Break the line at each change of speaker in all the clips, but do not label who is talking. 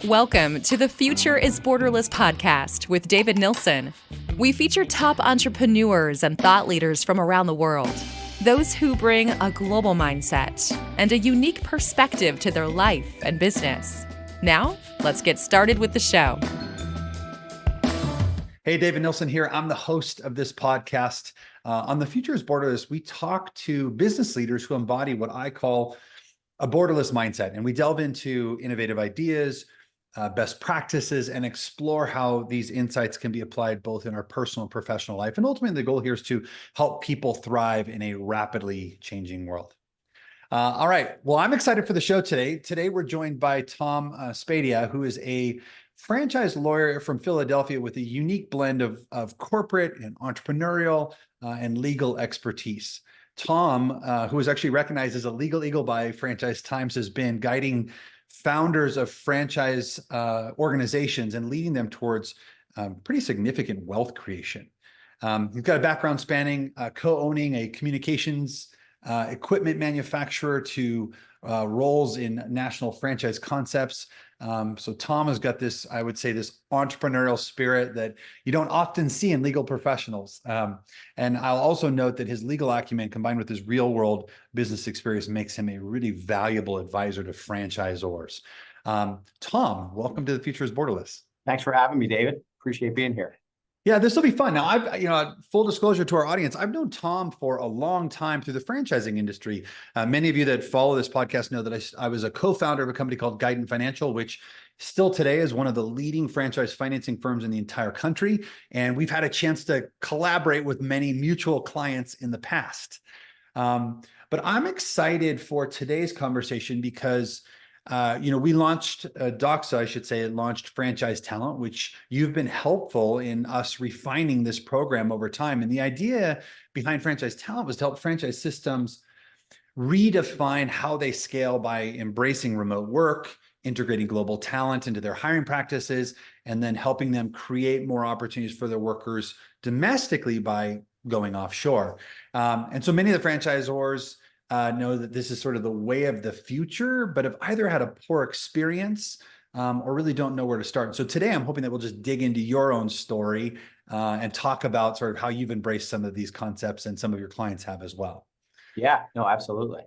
Welcome to the Future is Borderless podcast with David Nilssen. We feature top entrepreneurs and thought leaders from around the world, those who bring a global mindset and a unique perspective to their life and business. Now, let's get started with the show.
Hey, David Nilssen here. I'm the host of this podcast. On the Future is Borderless, we talk to business leaders who embody what I call a borderless mindset. And we delve into innovative ideas, best practices, and explore how these insights can be applied both in our personal and professional life. And ultimately, the goal here is to help people thrive in a rapidly changing world. All right. Well, I'm excited for the show today. Today, we're joined by Tom Spadea, who is a franchise lawyer from Philadelphia with a unique blend of corporate and entrepreneurial and legal expertise. Tom, who is actually recognized as a legal eagle by Franchise Times, has been guiding founders of franchise organizations and leading them towards pretty significant wealth creation. He's got a background spanning co-owning a communications equipment manufacturer to roles in national franchise concepts. So Tom has got this, I would say, this entrepreneurial spirit that you don't often see in legal professionals. And I'll also note that his legal acumen combined with his real world business experience makes him a really valuable advisor to franchisors. Tom, welcome to the Future is Borderless.
Thanks for having me, David. Appreciate being here.
Yeah, this will be fun. Now, full disclosure to our audience, I've known Tom for a long time through the franchising industry. Many of you that follow this podcast know that I was a co-founder of a company called Guidant Financial, which still today is one of the leading franchise financing firms in the entire country. And we've had a chance to collaborate with many mutual clients in the past. But I'm excited for today's conversation because we launched Doxa, I should say, it launched Franchise Talent, which you've been helpful in us refining this program over time. And the idea behind Franchise Talent was to help franchise systems redefine how they scale by embracing remote work, integrating global talent into their hiring practices, and then helping them create more opportunities for their workers domestically by going offshore. And so many of the franchisors know that this is sort of the way of the future, but have either had a poor experience or really don't know where to start. So today I'm hoping that we'll just dig into your own story and talk about sort of how you've embraced some of these concepts and some of your clients have as well.
Yeah, no, absolutely.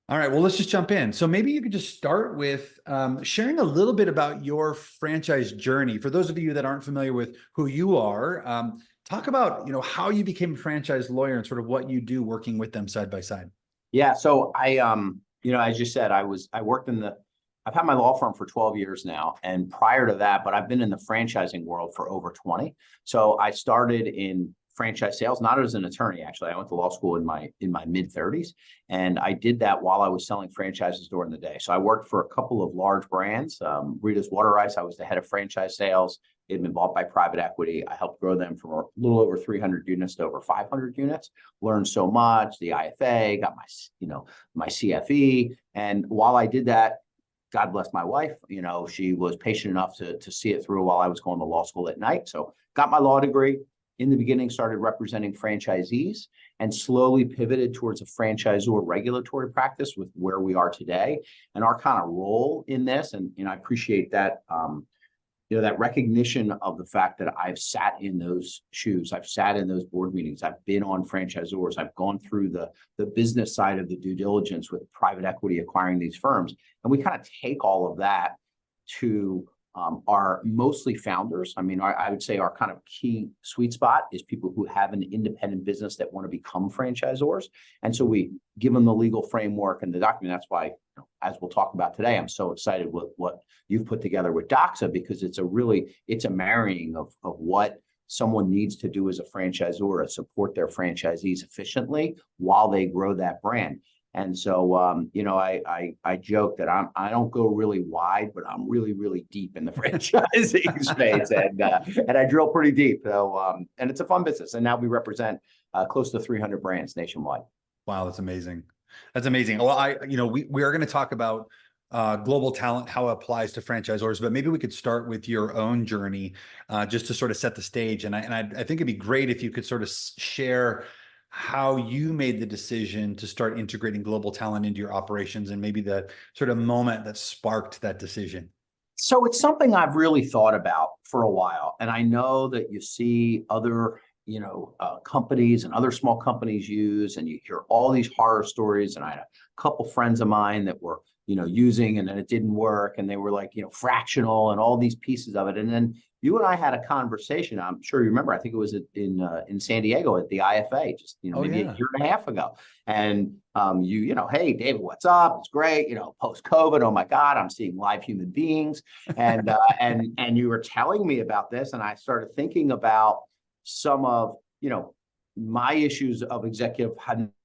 All right, well, let's just jump in. So maybe you could just start with sharing a little bit about your franchise journey. For those of you that aren't familiar with who you are, talk about how you became a franchise lawyer and sort of what you do working with them side by side.
Yeah. So as you said, I've had my law firm for 12 years now. And prior to that, but I've been in the franchising world for over 20. So I started in franchise sales, not as an attorney, actually. I went to law school in my mid 30s. And I did that while I was selling franchises during the day. So I worked for a couple of large brands, Rita's Water Ice. I was the head of franchise sales. It had been bought by private equity. I helped grow them from a little over 300 units to over 500 units. Learned so much. The IFA, got my CFE, and while I did that, God bless my wife. She was patient enough to see it through while I was going to law school at night. So got my law degree. In the beginning, started representing franchisees and slowly pivoted towards a franchisor regulatory practice with where we are today. And our kind of role in this, and I appreciate that. That recognition of the fact that I've sat in those shoes, I've sat in those board meetings, I've been on franchisors, I've gone through the business side of the due diligence with private equity acquiring these firms. And we kind of take all of that to our mostly founders. I would say our kind of key sweet spot is people who have an independent business that want to become franchisors. And so we give them the legal framework and the document. That's why, as we'll talk about today, I'm so excited with what you've put together with Doxa, because it's a marrying of what someone needs to do as a franchisor to support their franchisees efficiently while they grow that brand. And so, I joke that I don't go really wide, but I'm really, really deep in the franchising space, and I drill pretty deep. So, and it's a fun business. And now we represent close to 300 brands nationwide.
Wow, that's amazing. That's amazing. Well, we are going to talk about global talent, how it applies to franchisors, but maybe we could start with your own journey, just to sort of set the stage. And I think it'd be great if you could sort of share how you made the decision to start integrating global talent into your operations and maybe the sort of moment that sparked that decision.
So it's something I've really thought about for a while. And I know that you see other, companies and other small companies use, and you hear all these horror stories. And I had a couple friends of mine that were, using, and then it didn't work. And they were like, fractional and all these pieces of it. And then you and I had a conversation. I'm sure you remember. I think it was in San Diego at the IFA, just
Oh,
maybe
yeah.
a year and a half ago. And hey, David, what's up? It's great. Post COVID. Oh my God, I'm seeing live human beings. And and you were telling me about this, and I started thinking about some of my issues of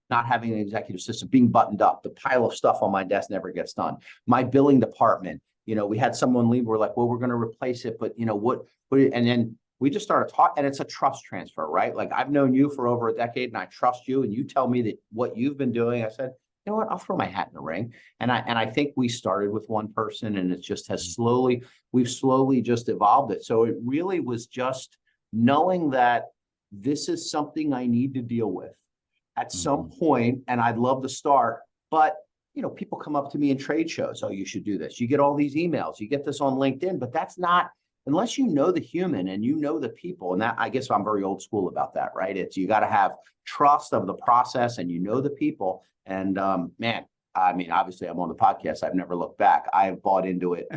not having an executive system, being buttoned up, the pile of stuff on my desk never gets done. My billing department, we had someone leave. We're like, well, we're going to replace it, but what? And then we just started talking, and it's a trust transfer, right? Like, I've known you for over a decade, and I trust you, and you tell me that what you've been doing. I said, you know what? I'll throw my hat in the ring. And I think we started with one person, and it just has we've slowly just evolved it. So it really was just knowing that this is something I need to deal with at some point, and I'd love to start. But people come up to me in trade shows. Oh, you should do this. You get all these emails. You get this on LinkedIn, but that's not, unless you know the human and you know the people. And that, I guess I'm very old school about that, right? It's, you got to have trust of the process, and the people. And man, I mean, obviously I'm on the podcast. I've never looked back. I have bought into it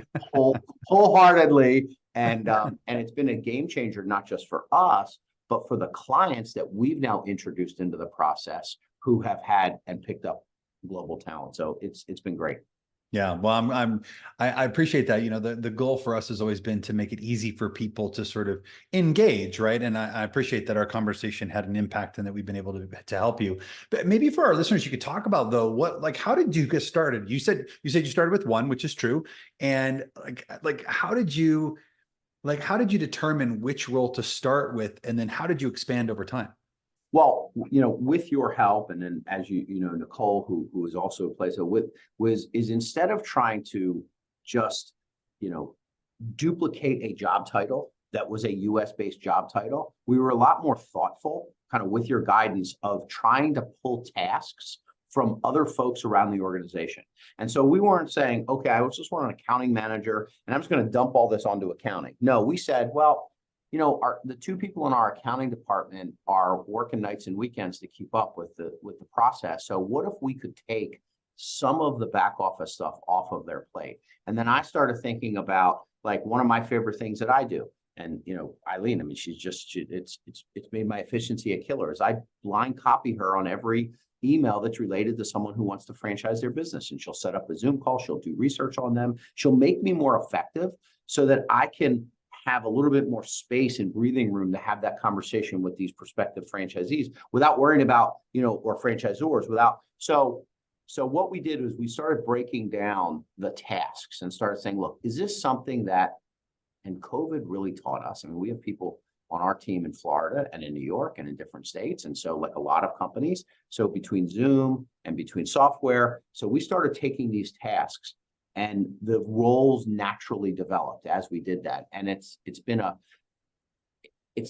wholeheartedly. And it's been a game changer, not just for us, but for the clients that we've now introduced into the process, who have had and picked up global talent. So it's been great.
Yeah, well, I appreciate that. The goal for us has always been to make it easy for people to sort of engage, right? And I appreciate that our conversation had an impact and that we've been able to help you. But maybe for our listeners, you could talk about, though, how did you get started? You said you started with one, which is true. And how did you determine which role to start with, and then how did you expand over time?
Well, with your help, and then as Nicole, who is also a place is instead of trying to just, duplicate a job title that was a US based job title, we were a lot more thoughtful, kind of with your guidance, of trying to pull tasks from other folks around the organization. And so we weren't saying, okay, I just want an accounting manager and I'm just going to dump all this onto accounting. No, we said, well, the two people in our accounting department are working nights and weekends to keep up with the process. So what if we could take some of the back office stuff off of their plate? And then I started thinking about, like, one of my favorite things that I do. And Eileen, I mean, it's made my efficiency a killer. Is I blind copy her on every email that's related to someone who wants to franchise their business, and she'll set up a Zoom call. She'll do research on them. She'll make me more effective so that I can have a little bit more space and breathing room to have that conversation with these prospective franchisees without worrying about, or franchisors So what we did was we started breaking down the tasks and started saying, look, is this something that, and COVID really taught us. I mean, we have people on our team in Florida and in New York and in different states. And so, like a lot of companies, so between Zoom and between software, so we started taking these tasks, and the roles naturally developed as we did that. And it's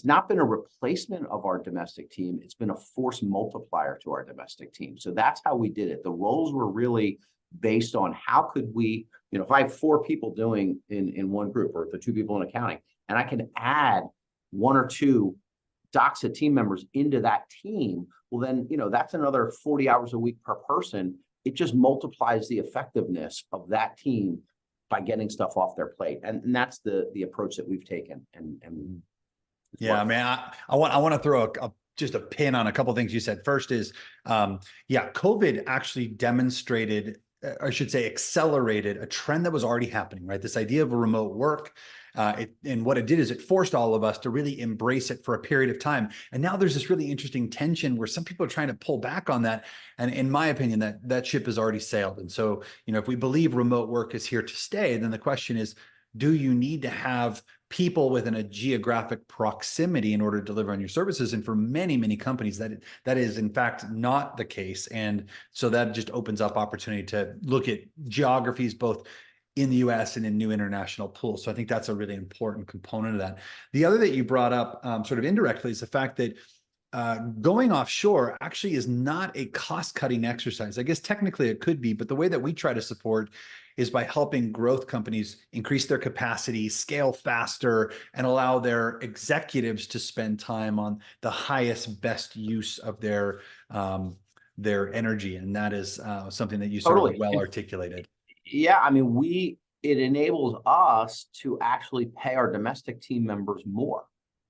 not been a replacement of our domestic team. It's been a force multiplier to our domestic team. So that's how we did it. The roles were really based on how could we, if I have 4 people doing in one group, or the 2 people in accounting, and I can add 1 or 2 Doxa team members into that team, well, then, that's another 40 hours a week per person. It just multiplies the effectiveness of that team by getting stuff off their plate. And that's the approach that we've taken. And
yeah, man, I want to throw just a pin on a couple of things you said. First is, COVID actually demonstrated, I should say, accelerated a trend that was already happening, right? This idea of a remote work. And what it did is it forced all of us to really embrace it for a period of time. And now there's this really interesting tension where some people are trying to pull back on that. And in my opinion, that ship has already sailed. And so, if we believe remote work is here to stay, then the question is, do you need to have people within a geographic proximity in order to deliver on your services? And for many, many companies, that is in fact not the case. And so that just opens up opportunity to look at geographies both in the US and in new international pools. So I think that's a really important component of that. The other that you brought up sort of indirectly is the fact that going offshore actually is not a cost-cutting exercise. I guess technically it could be, but the way that we try to support is by helping growth companies increase their capacity, scale faster, and allow their executives to spend time on the highest, best use of their energy. And that is something that you sort of well articulated.
Yeah, I mean, it enables us to actually pay our domestic team members more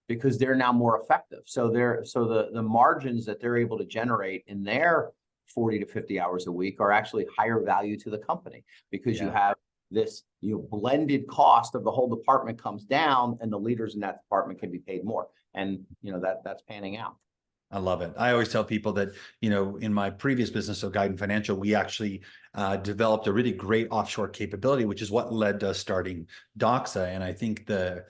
because they're now more effective. So the margins that they're able to generate in their 40 to 50 hours a week are actually higher value to the company because you have this blended cost of the whole department comes down and the leaders in that department can be paid more. And that's panning out.
I love it. I always tell people that, in my previous business, so Guidance Financial, we actually developed a really great offshore capability, which is what led to us starting Doxa. And I think that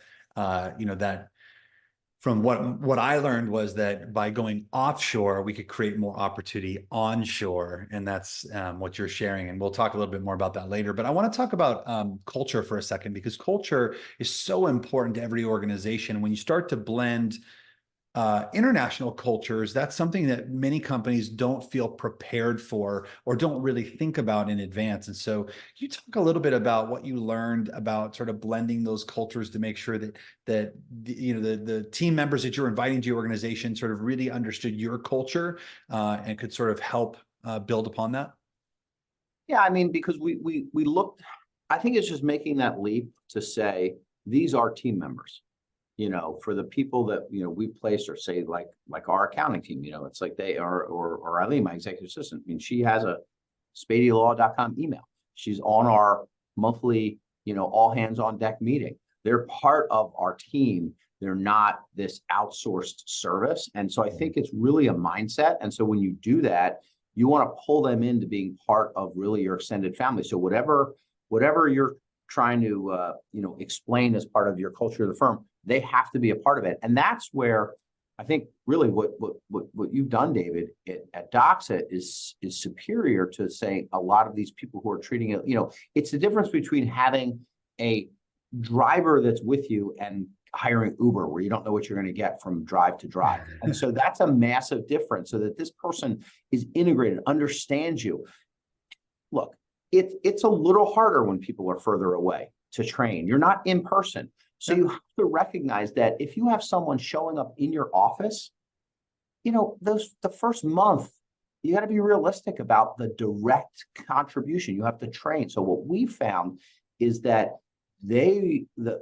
from what I learned was that by going offshore, we could create more opportunity onshore. And that's what you're sharing. And we'll talk a little bit more about that later. But I want to talk about culture for a second, because culture is so important to every organization. When you start to blend international cultures, that's something that many companies don't feel prepared for or don't really think about in advance. And so can you talk a little bit about what you learned about sort of blending those cultures to make sure that the team members that you're inviting to your organization sort of really understood your culture and could sort of help build upon that?
Yeah, I mean, because we looked, I think it's just making that leap to say, these are team members. For the people that, we placed, or say like our accounting team, it's like they are, or Eileen, my executive assistant. I mean, she has a SpadeaLaw.com email. She's on our monthly, all hands on deck meeting. They're part of our team. They're not this outsourced service. And so I think it's really a mindset. And so when you do that, you want to pull them into being part of really your extended family. So whatever you're trying to, explain as part of your culture of the firm, they have to be a part of it. And that's where I think really what you've done, David, at Doxa is superior to saying a lot of these people who are treating it, it's the difference between having a driver that's with you and hiring Uber, where you don't know what you're going to get from drive to drive. And so that's a massive difference, so that this person is integrated, understands you. Look, it's a little harder when people are further away to train. You're not in person. So you have to recognize that if you have someone showing up in your office, the first month, you got to be realistic about the direct contribution you have to train. So what we found is that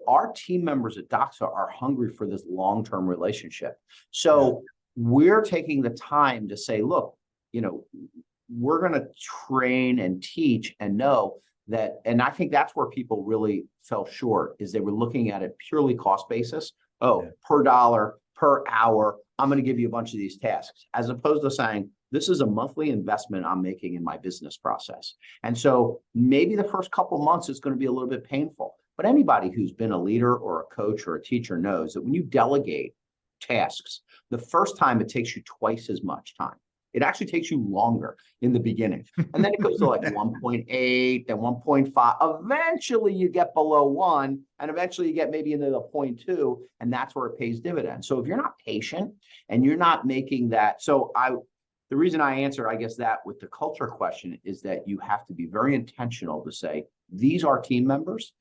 our team members at Doxa are hungry for this long-term relationship. So we're taking the time to say, look, we're going to train and teach and know that, and I think that's where people really fell short, is they were looking at it purely cost basis. Per dollar, per hour, I'm going to give you a bunch of these tasks, as opposed to saying, this is a monthly investment I'm making in my business process. And so maybe the first couple of months is going to be a little bit painful, but anybody who's been a leader or a coach or a teacher knows that when you delegate tasks, the first time it takes you twice as much time. It actually takes you longer in the beginning. And then it goes to like 1.8 and 1.5. Eventually you get below 1, and eventually you get maybe into the 0.2, and that's where it pays dividends. So if you're not patient and you're not making that, the reason I answer, I guess, that with the culture question is that you have to be very intentional to say, these are team members.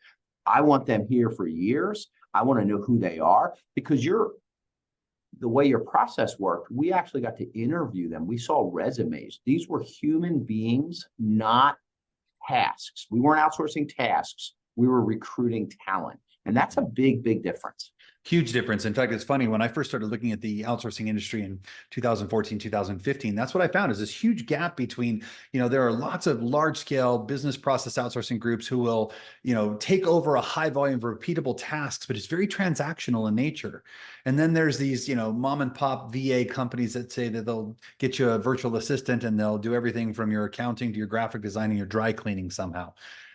I want them here for years. I want to know who they are, because the way your process worked, we actually got to interview them. We saw resumes. These were human beings, not tasks. We weren't outsourcing tasks. We were recruiting talent. And that's a big, big difference.
Huge difference. In fact, it's funny, when I first started looking at the outsourcing industry in 2014, 2015, that's what I found, is this huge gap between, there are lots of large scale business process outsourcing groups who will, take over a high volume of repeatable tasks, but it's very transactional in nature. And then there's these, mom and pop VA companies that say that they'll get you a virtual assistant and they'll do everything from your accounting to your graphic design and your dry cleaning somehow.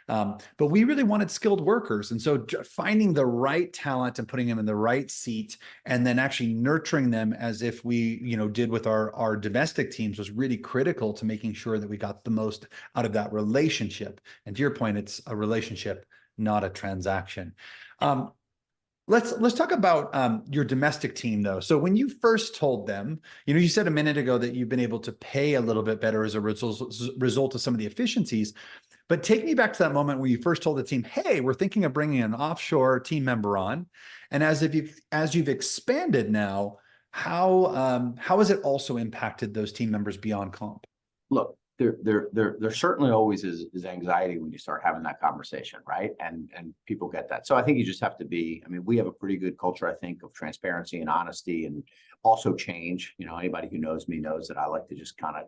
But we really wanted skilled workers. And so finding the right talent and putting them in the right seat, and then actually nurturing them as if we, did with our domestic teams, was really critical to making sure that we got the most out of that relationship. And to your point, it's a relationship, not a transaction. Let's talk about your domestic team though. So when you first told them, you said a minute ago that you've been able to pay a little bit better as a result of some of the efficiencies. But take me back to that moment where you first told the team, "Hey, we're thinking of bringing an offshore team member on." And as you've expanded now, how has it also impacted those team members beyond comp?
Look, there certainly always is anxiety when you start having that conversation, right? And people get that. So I think you just have to be, I mean, we have a pretty good culture, I think, of transparency and honesty and also change. Anybody who knows me knows that I like to just kind of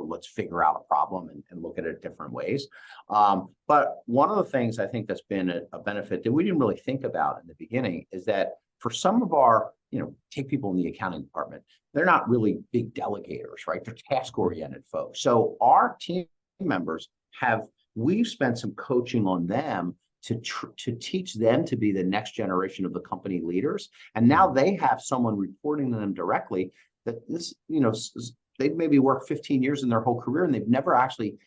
let's figure out a problem and look at it different ways. But one of the things I think that's been a benefit that we didn't really think about in the beginning is that for some of our, take people in the accounting department, they're not really big delegators, right? They're task-oriented folks. So our team members we've spent some coaching on them to teach them to be the next generation of the company leaders. And now they have someone reporting to them directly that this, they've maybe worked 15 years in their whole career and they've never actually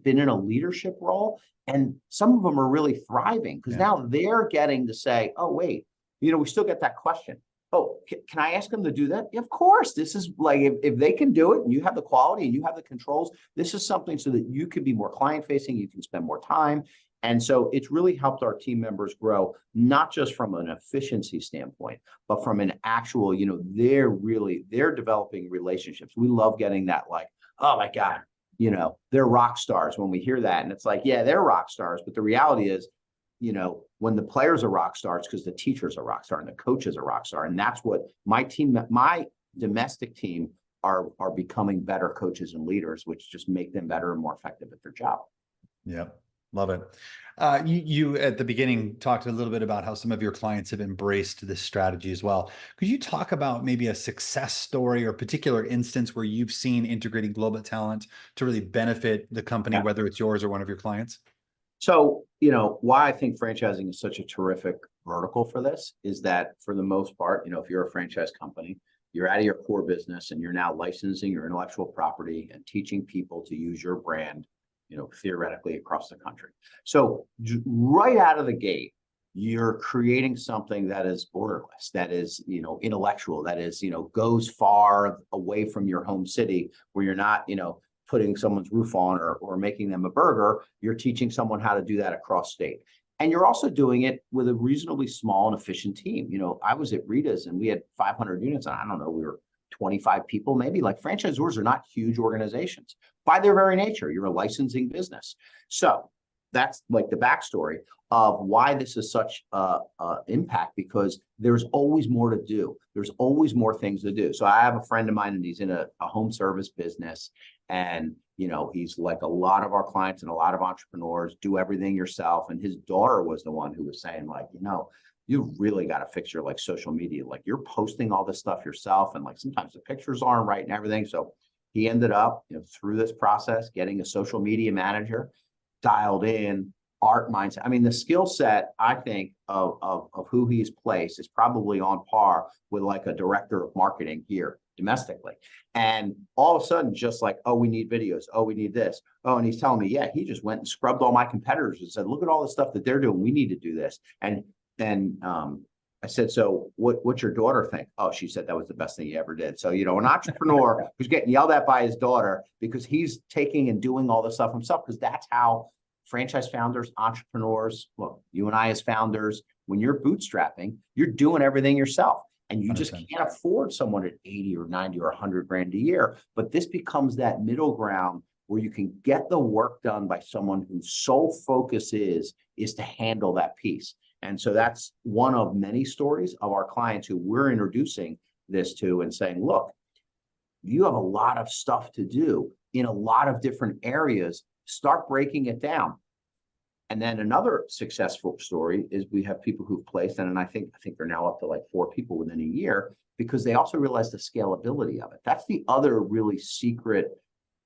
been in a leadership role. And some of them are really thriving because now they're getting to say, oh, wait, we still get that question. Oh, can I ask them to do that? Yeah, of course. This is like, if they can do it and you have the quality and you have the controls, this is something so that you can be more client facing, you can spend more time. And so it's really helped our team members grow, not just from an efficiency standpoint, but from an actual, they're developing relationships. We love getting that, like, oh my God, they're rock stars when we hear that. And it's like, yeah, they're rock stars. But the reality is, when the players are rock stars, because the teachers are rock star and the coaches are rock star. And that's what my domestic team are becoming better coaches and leaders, which just make them better and more effective at their job.
Yeah. Love it. You at the beginning talked a little bit about how some of your clients have embraced this strategy as well. Could you talk about maybe a success story or particular instance where you've seen integrating global talent to really benefit the company, whether it's yours or one of your clients?
So, why I think franchising is such a terrific vertical for this is that for the most part, if you're a franchise company, you're out of your core business and you're now licensing your intellectual property and teaching people to use your brand, theoretically across the country. So right out of the gate, you're creating something that is borderless, that is, intellectual, that is, goes far away from your home city where you're not, putting someone's roof on or making them a burger. You're teaching someone how to do that across state. And you're also doing it with a reasonably small and efficient team. I was at Rita's and we had 500 units and I don't know, we were 25 people, maybe. Like, franchisors are not huge organizations by their very nature. You're a licensing business. So that's like the backstory of why this is such impact, because there's always more to do. There's always more things to do. So I have a friend of mine and he's in a home service business. And, he's like a lot of our clients and a lot of entrepreneurs, do everything yourself. And his daughter was the one who was saying, like, you really got to fix your social media. Like, you're posting all this stuff yourself. And like, sometimes the pictures aren't right and everything. So he ended up, through this process, getting a social media manager, dialed in, art mindset. I mean, the skill set, I think, of who he's placed is probably on par with like a director of marketing here domestically. And all of a sudden, just like, oh, we need videos. Oh, we need this. Oh, and he's telling me, yeah, he just went and scrubbed all my competitors and said, look at all the stuff that they're doing. We need to do this. And I said, so what's your daughter think? Oh, she said that was the best thing he ever did. So, an entrepreneur who's getting yelled at by his daughter because he's taking and doing all this stuff himself, because that's how franchise founders, entrepreneurs, well, you and I as founders, when you're bootstrapping, you're doing everything yourself. And you 100%. Just can't afford someone at 80 or 90 or 100 grand a year. But this becomes that middle ground where you can get the work done by someone whose sole focus is to handle that piece. And so that's one of many stories of our clients who we're introducing this to and saying, look, you have a lot of stuff to do in a lot of different areas. Start breaking it down. And then another successful story is we have people who've placed, and I think they're now up to like 4 people within a year, because they also realize the scalability of it. That's the other really secret.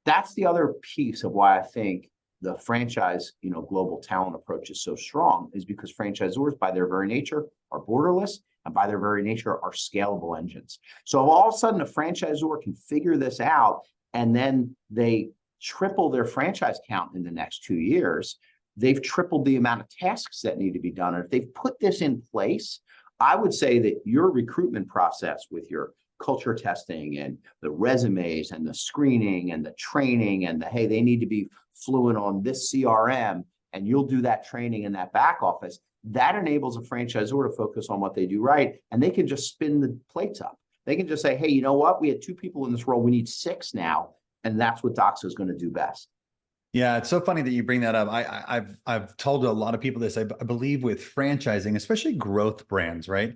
That's the other piece of why I think the franchise, global talent approach is so strong, is because franchisors by their very nature are borderless and by their very nature are scalable engines. So if all of a sudden a franchisor can figure this out and then they triple their franchise count in the next 2 years, they've tripled the amount of tasks that need to be done. And if they've put this in place, I would say that your recruitment process with your culture testing and the resumes and the screening and the training and the, hey, they need to be fluent on this CRM, and you'll do that training in that back office. That enables a franchisor to focus on what they do right, and they can just spin the plates up. They can just say, hey, you know what? We had 2 people in this role. We need 6 now. And that's what Doxa is going to do best.
Yeah, it's so funny that you bring that up. I've told a lot of people this. I believe with franchising, especially growth brands, right?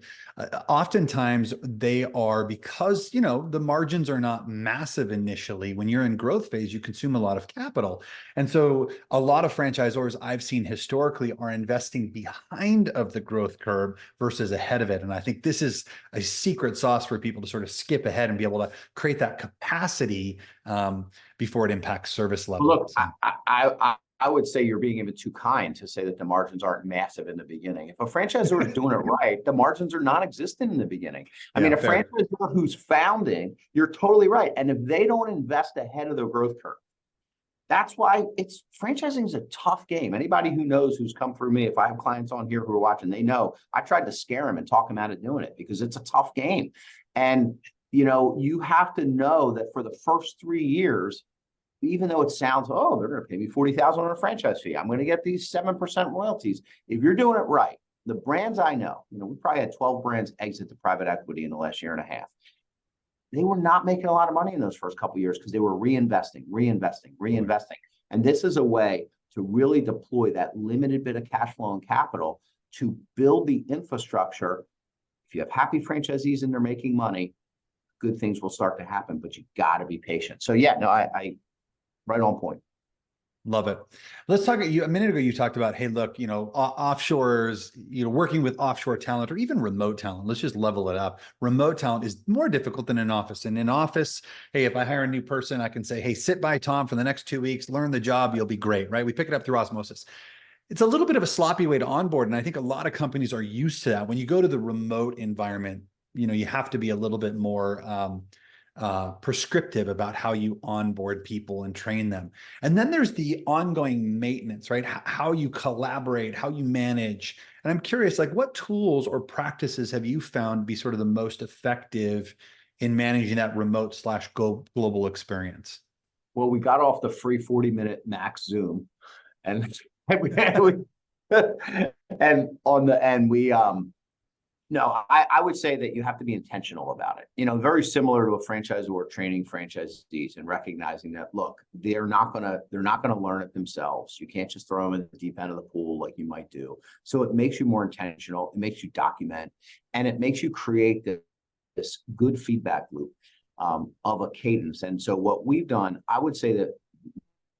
Oftentimes they are, because the margins are not massive initially. When you're in growth phase, you consume a lot of capital, and so a lot of franchisors I've seen historically are investing behind of the growth curve versus ahead of it. And I think this is a secret sauce for people to sort of skip ahead and be able to create that capacity before it impacts service level.
Look, I would say you're being even too kind to say that the margins aren't massive in the beginning. If a franchisor is doing it right, the margins are non-existent in the beginning. I mean, a franchisor who's founding, you're totally right. And if they don't invest ahead of their growth curve, that's why franchising is a tough game. Anybody who knows, who's come through me, if I have clients on here who are watching, they know I tried to scare them and talk them out of doing it because it's a tough game. And you have to know that for the first 3 years, even though it sounds, oh, they're going to pay me $40,000 on a franchise fee, I'm going to get these 7% royalties. If you're doing it right, the brands I know, we probably had 12 brands exit to private equity in the last year and a half. They were not making a lot of money in those first couple of years because they were reinvesting. And this is a way to really deploy that limited bit of cash flow and capital to build the infrastructure. If you have happy franchisees and they're making money, good things will start to happen, but you got to be patient. So yeah, no, I right on point.
Love it. Let's talk. A minute ago, you talked about, hey, look, offshores, working with offshore talent or even remote talent. Let's just level it up. Remote talent is more difficult than in office. And in office, hey, if I hire a new person, I can say, hey, sit by Tom for the next 2 weeks, learn the job, you'll be great, right? We pick it up through osmosis. It's a little bit of a sloppy way to onboard. And I think a lot of companies are used to that. When you go to the remote environment, you have to be a little bit more prescriptive about how you onboard people and train them. And then there's the ongoing maintenance, right? How you collaborate, how you manage. And I'm curious, like, what tools or practices have you found be sort of the most effective in managing that remote / global experience?
Well, we got off the free 40-minute max Zoom, and and on the end, no, I would say that you have to be intentional about it. Very similar to a franchisor training franchisees and recognizing that, look, they're not gonna learn it themselves. You can't just throw them in the deep end of the pool like you might do. So it makes you more intentional. It makes you document, and it makes you create this good feedback loop of a cadence. And so what we've done, I would say that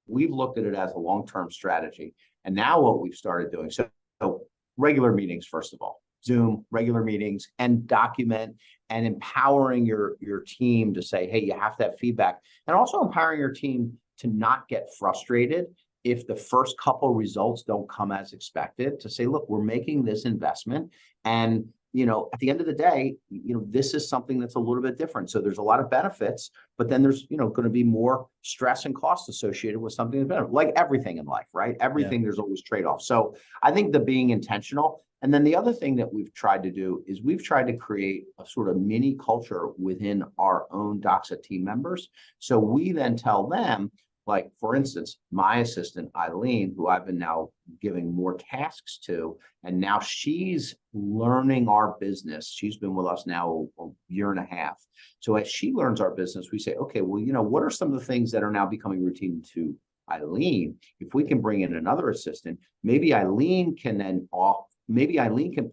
we've looked at it as a long-term strategy. And now what we've started doing, so regular meetings, first of all, Zoom, regular meetings, and document and empowering your team to say, hey, you have to have feedback, and also empowering your team to not get frustrated if the first couple results don't come as expected, to say, look, we're making this investment, and at the end of the day, this is something that's a little bit different. So there's a lot of benefits, but then there's, going to be more stress and cost associated with something that's better, like everything in life, right? Everything, there's always trade-offs. So I think the being intentional. And then the other thing that we've tried to do is we've tried to create a sort of mini culture within our own Doxa team members. So we then tell them, like, for instance, my assistant, Eileen, who I've been now giving more tasks to, and now she's learning our business. She's been with us now a year and a half. So as she learns our business, we say, okay, well, what are some of the things that are now becoming routine to Eileen? If we can bring in another assistant, maybe Eileen can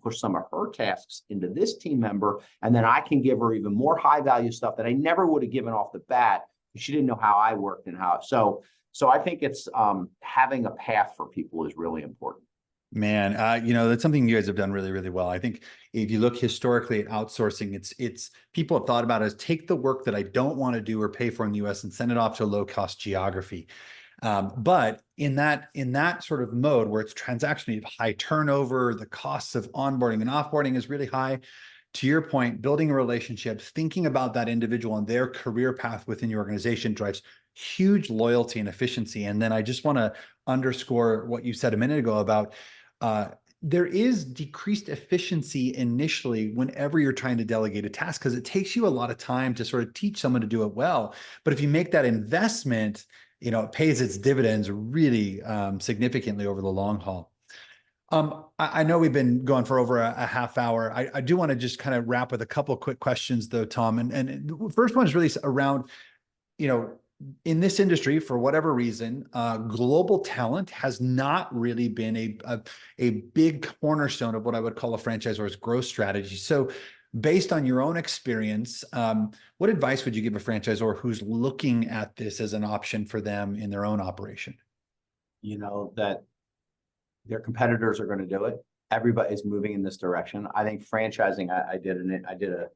push some of her tasks into this team member, and then I can give her even more high value stuff that I never would have given off the bat. She didn't know how I worked and how. So I think it's having a path for people is really important.
Man, that's something you guys have done really, really well. I think if you look historically at outsourcing, it's people have thought about it as take the work that I don't want to do or pay for in the US and send it off to a low cost geography. But in that sort of mode where it's transactional, you have high turnover, the costs of onboarding and offboarding is really high. To your point, building a relationship, thinking about that individual and their career path within your organization drives huge loyalty and efficiency. And then I just want to underscore what you said a minute ago about there is decreased efficiency initially whenever you're trying to delegate a task, because it takes you a lot of time to sort of teach someone to do it well. But if you make that investment, it pays its dividends really significantly over the long haul. I know we've been going for over a half hour. I do want to just kind of wrap with a couple of quick questions though, Tom. And the first one is really around, in this industry, for whatever reason, global talent has not really been a big cornerstone of what I would call a franchisor's growth strategy. So based on your own experience, what advice would you give a franchisor who's looking at this as an option for them in their own operation?
That their competitors are going to do it. Everybody is moving in this direction. I think franchising, I did a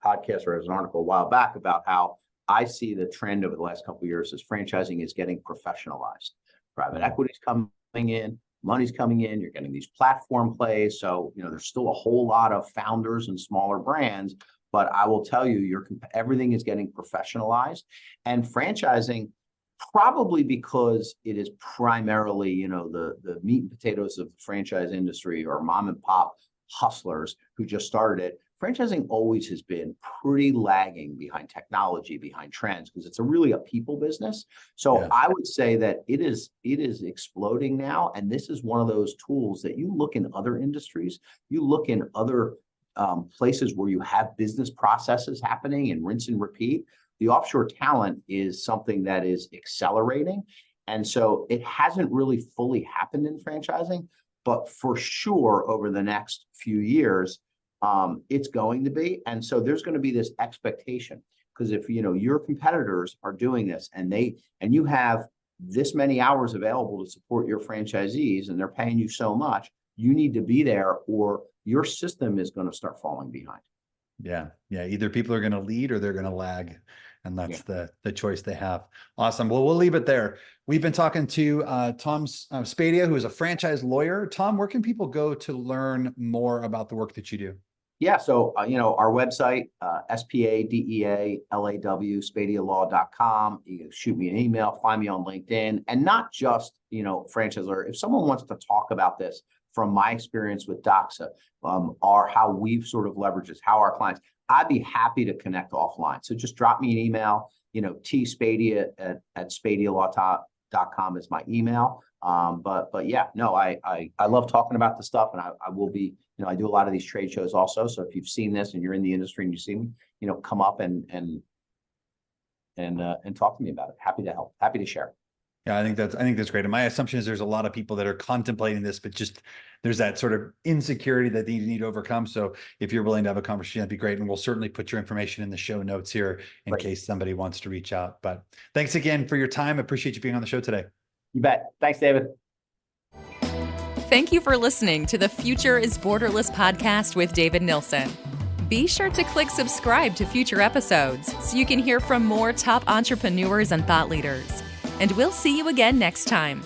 podcast or as an article a while back about how I see the trend over the last couple of years is franchising is getting professionalized. Private equity's coming in, money's coming in, you're getting these platform plays. So, there's still a whole lot of founders and smaller brands, but I will tell you, everything is getting professionalized. And franchising, probably because it is primarily, the meat and potatoes of the franchise industry or mom and pop hustlers who just started it. Franchising always has been pretty lagging behind technology, behind trends, because it's really a people business. So yeah. I would say that it is exploding now. And this is one of those tools that you look in other industries, you look in other places where you have business processes happening and rinse and repeat. The offshore talent is something that is accelerating. And so it hasn't really fully happened in franchising, but for sure over the next few years, it's going to be. And so there's going to be this expectation, because if your competitors are doing this and you have this many hours available to support your franchisees and they're paying you so much, you need to be there or your system is going to start falling behind.
Yeah. Either people are going to lead or they're going to lag. And that's the choice they have. Awesome. Well, we'll leave it there. We've been talking to Tom Spadea, who is a franchise lawyer. Tom, where can people go to learn more about the work that you do?
Yeah. So, our website, SPADEALAW, SpadeaLaw.com. You can shoot me an email, find me on LinkedIn, and not just, franchise lawyer. If someone wants to talk about this from my experience with Doxa, or how we've sort of leveraged this, how our clients, I'd be happy to connect offline. So just drop me an email, tspadea at SpadeaLaw.com is my email. But yeah, no, I love talking about the stuff, and I will be, I do a lot of these trade shows also. So if you've seen this and you're in the industry and you see me, come up and talk to me about it. Happy to help. Happy to share.
Yeah, I think that's great. And my assumption is there's a lot of people that are contemplating this, but just there's that sort of insecurity that you need to overcome. So if you're willing to have a conversation, that'd be great. And we'll certainly put your information in the show notes here in case somebody wants to reach out. But thanks again for your time. I appreciate you being on the show today.
You bet. Thanks, David.
Thank you for listening to the Future is Borderless podcast with David Nilssen. Be sure to click subscribe to future episodes so you can hear from more top entrepreneurs and thought leaders. And we'll see you again next time.